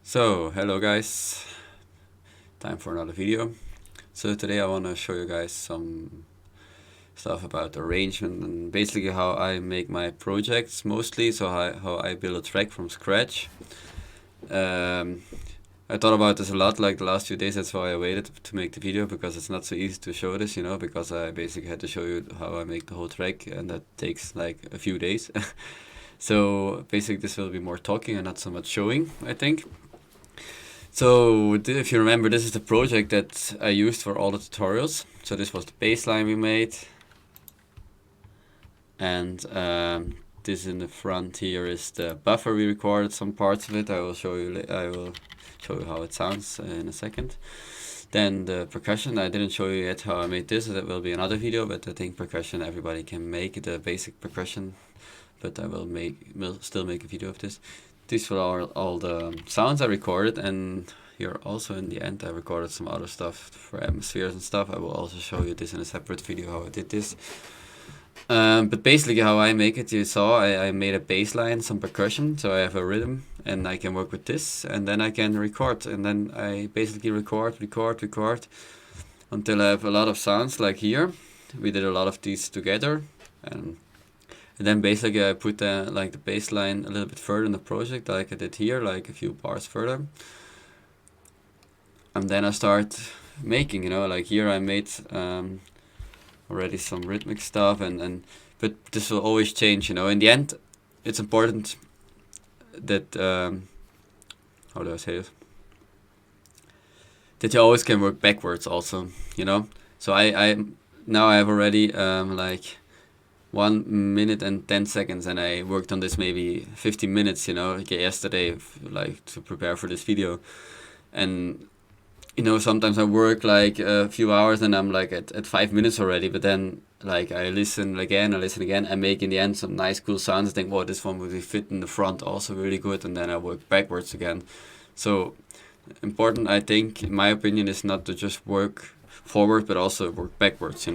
So, hello guys, time for another video. So today I want to show you guys some stuff about arrangement and basically how I make my projects mostly, so how I build a track from scratch. Um, I thought about this a lot like the last few days, that's why I waited to make the video, because it's not so easy to show this, because I basically had to show you how I make the whole track, and that takes like a few days. So basically this will be more talking and not so much showing, I think. So if you remember, this is the project that I used for all the tutorials. So this was the baseline we made. And this in the front here is the buffer. We recorded some parts of it. I will show you how it sounds in a second. Then the percussion, I didn't show you yet how I made this. That will be another video, but I think percussion everybody can make, the basic percussion. But I will still make a video of this. These were all the sounds I recorded, and here also in the end I recorded some other stuff for atmospheres and stuff. I will also show you this in a separate video how I did this. But basically how I make it, you saw I made a bass line, some percussion, so I have a rhythm and I can work with this, and then I can record, and then I basically record until I have a lot of sounds like here. We did a lot of these together, and then basically I put like the bass line a little bit further in the project, like I did here, like a few bars further. And then I start making, like here I made already some rhythmic stuff, but this will always change, In the end, it's important that, how do I say it? That you always can work backwards also, So now I have already like 1 minute and 10 seconds, and I worked on this maybe 15 minutes, yesterday, like to prepare for this video. And sometimes I work like a few hours and I'm like at 5 minutes already, but then like I listen again, I make in the end some nice cool sounds. I think, wow, this one would fit in the front also really good, and then I work backwards again. So important, I think, in my opinion, is not to just work forward but also work backwards,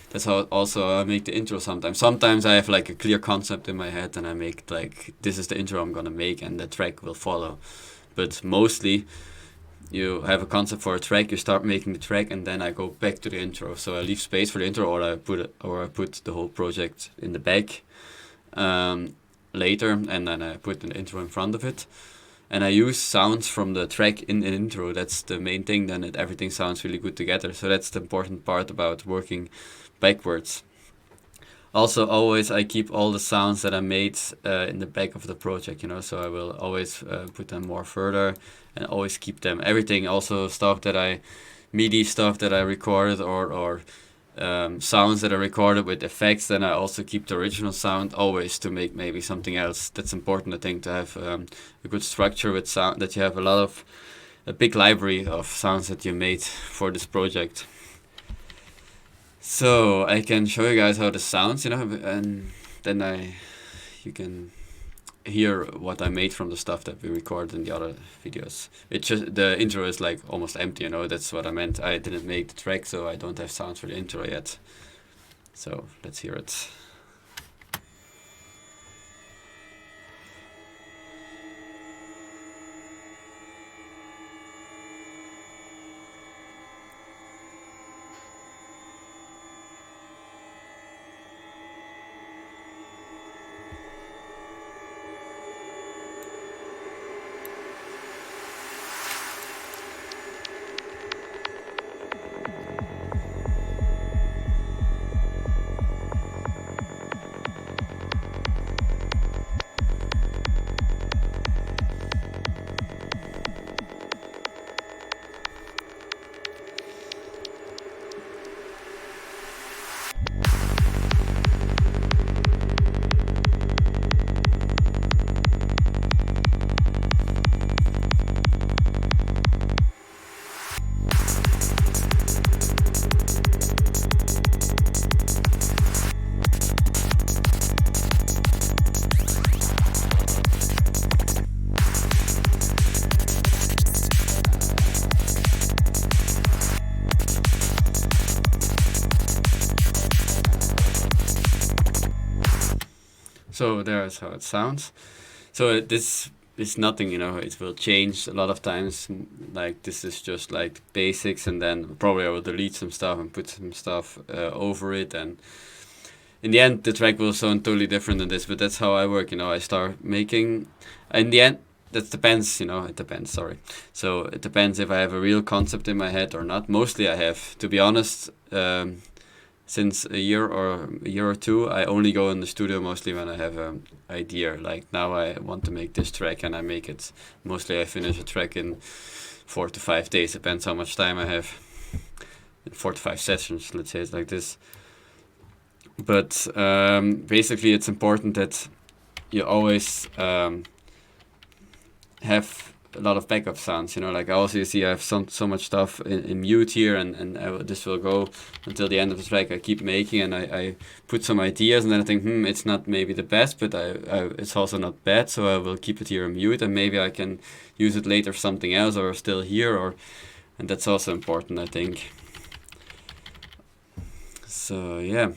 That's how also I make the intro sometimes. Sometimes I have like a clear concept in my head and I make like, this is the intro I'm gonna make and the track will follow. But mostly you have a concept for a track, you start making the track, and then I go back to the intro. So I leave space for the intro, or I put the whole project in the back later, and then I put an intro in front of it. And I use sounds from the track in an intro. That's the main thing, then everything sounds really good together. So that's the important part about working backwards. Also, always I keep all the sounds that I made in the back of the project, so I will always put them more further and always keep them. Everything, also stuff that MIDI stuff that I recorded, or sounds that I recorded with effects, then I also keep the original sound always to make maybe something else. That's important, I think, to have a good structure with sound, that you have a big library of sounds that you made for this project. So I can show you guys how this sounds, and then you can hear what I made from the stuff that we recorded in the other videos. The intro is like almost empty, that's what I meant. I didn't make the track, so I don't have sounds for the intro yet. So let's hear it. So there's how it sounds. So this it's nothing, you know. It will change a lot of times. Like this is just like basics, and then probably I will delete some stuff and put some stuff over it, and in the end the track will sound totally different than this. But that's how I work, you know. I start making. In the end, that depends, you know. It depends. Sorry. So it depends if I have a real concept in my head or not. Mostly I have, to be honest. Since a year or two, I only go in the studio mostly when I have an idea. Like now, I want to make this track, and I make it. Mostly, I finish a track in 4 to 5 days. Depends how much time I have. In 4 to 5 sessions, let's say it's like this. But basically, it's important that you always have a lot of backup sounds, you know. Like I also, you see, I have so much stuff in mute here, and this will go until the end of the track. I keep making, and I put some ideas, and then I think, it's not maybe the best, but it's also not bad, so I will keep it here in mute, and maybe I can use it later for something else, or still here, and that's also important, I think. So yeah.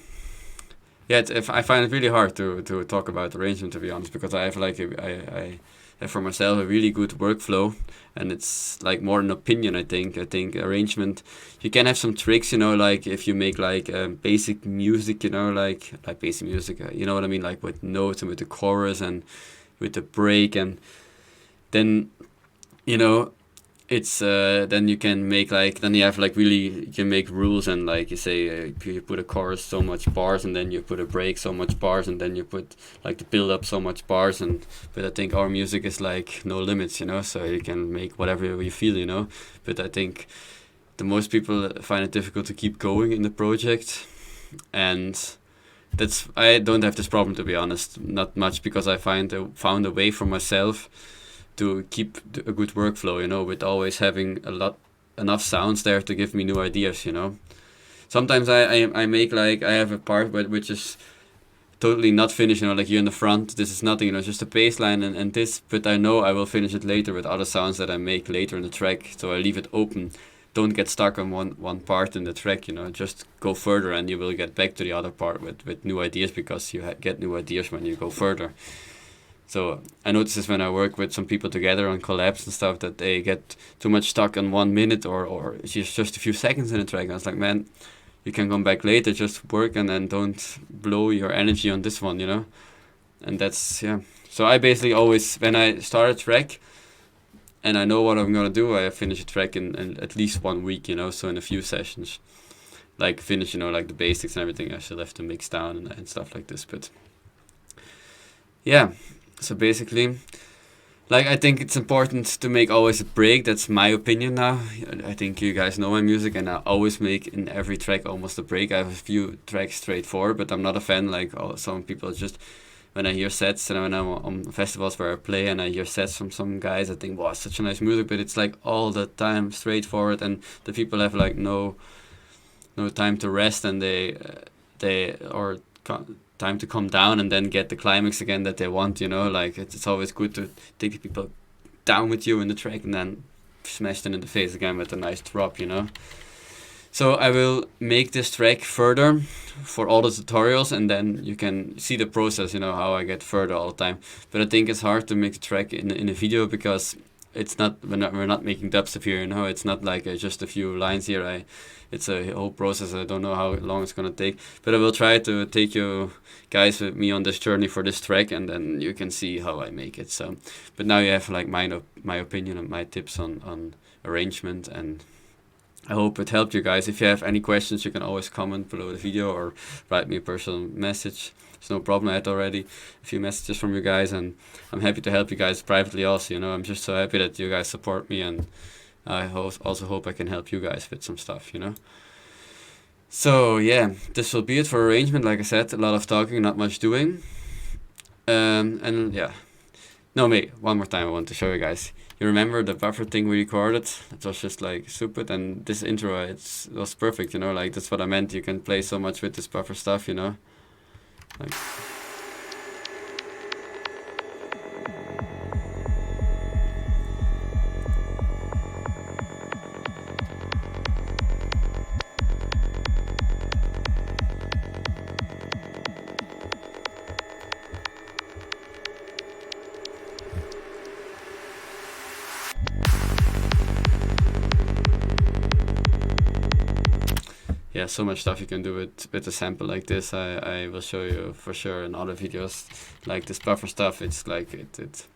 If I find it really hard to talk about arrangement, to be honest, because I have like I have for myself a really good workflow, and it's like more an opinion. I think arrangement, you can have some tricks, you know, like if you make like basic music, you know, like basic music, you know what I mean, like with notes and with the chorus and with the break, and then you know it's then you can make like, then you have like really, you can make rules, and like you say you put a chorus so much bars, and then you put a break so much bars, and then you put like the build up so much bars, and but I think our music is like no limits, you know, so you can make whatever you feel, you know. But I think the most people find it difficult to keep going in the project, and that's, I don't have this problem, to be honest, not much, because I found a way for myself to keep a good workflow, you know, with always having enough sounds there to give me new ideas, you know. Sometimes I make like, I have a part which is totally not finished, you know, like here in the front, this is nothing, you know, just a bass line and this, but I know I will finish it later with other sounds that I make later in the track, so I leave it open. Don't get stuck on one part in the track, you know, just go further, and you will get back to the other part with new ideas, because you get new ideas when you go further. So I notice this when I work with some people together on collabs and stuff, that they get too much stuck on 1 minute or it's just a few seconds in a track. And I was like, man, you can come back later, just work, and then don't blow your energy on this one, you know? And that's, yeah. So I basically always, when I start a track and I know what I'm gonna do, I finish a track in at least 1 week, you know? So in a few sessions. Like finish, you know, like the basics and everything. I still have to mix down and stuff like this, but yeah. So basically, like, I think it's important to make always a break. That's my opinion now. I think you guys know my music, and I always make in every track almost a break. I have a few tracks straightforward, but I'm not a fan like some people. Just when I hear sets, and when I'm on festivals where I play and I hear sets from some guys, I think, wow, such a nice music, but it's like all the time straightforward, and the people have like no time to rest, and they or time to come down and then get the climax again that they want, you know. Like it's always good to take the people down with you in the track and then smash them in the face again with a nice drop, you know. So I will make this track further for all the tutorials, and then you can see the process, you know, how I get further all the time. But I think it's hard to make the track in a video, because it's not, we're not making dubstep here, you know. It's not like just a few lines here. It's a whole process. I don't know how long it's gonna take, but I will try to take you guys with me on this journey for this track, and then you can see how I make it. So, but now you have like my opinion and my tips on arrangement, and I hope it helped you guys. If you have any questions, you can always comment below the video or write me a personal message. It's no problem. I had already a few messages from you guys, and I'm happy to help you guys privately also, you know. I'm just so happy that you guys support me, and I also hope I can help you guys with some stuff, you know. So yeah, this will be it for arrangement. Like I said, a lot of talking, not much doing. And yeah. No, wait, one more time I want to show you guys. You remember the buffer thing we recorded? It was just like stupid, and this intro, it was perfect, you know, like that's what I meant. You can play so much with this buffer stuff, you know. Like, yeah, so much stuff you can do with a sample like this. I will show you for sure in other videos. Like this buffer stuff, it's like it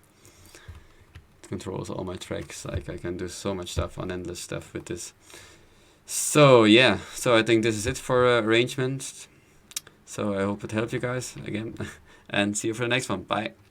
controls all my tracks. Like I can do so much stuff, endless stuff with this. So yeah, so I think this is it for arrangements. So I hope it helped you guys again, and see you for the next one. Bye.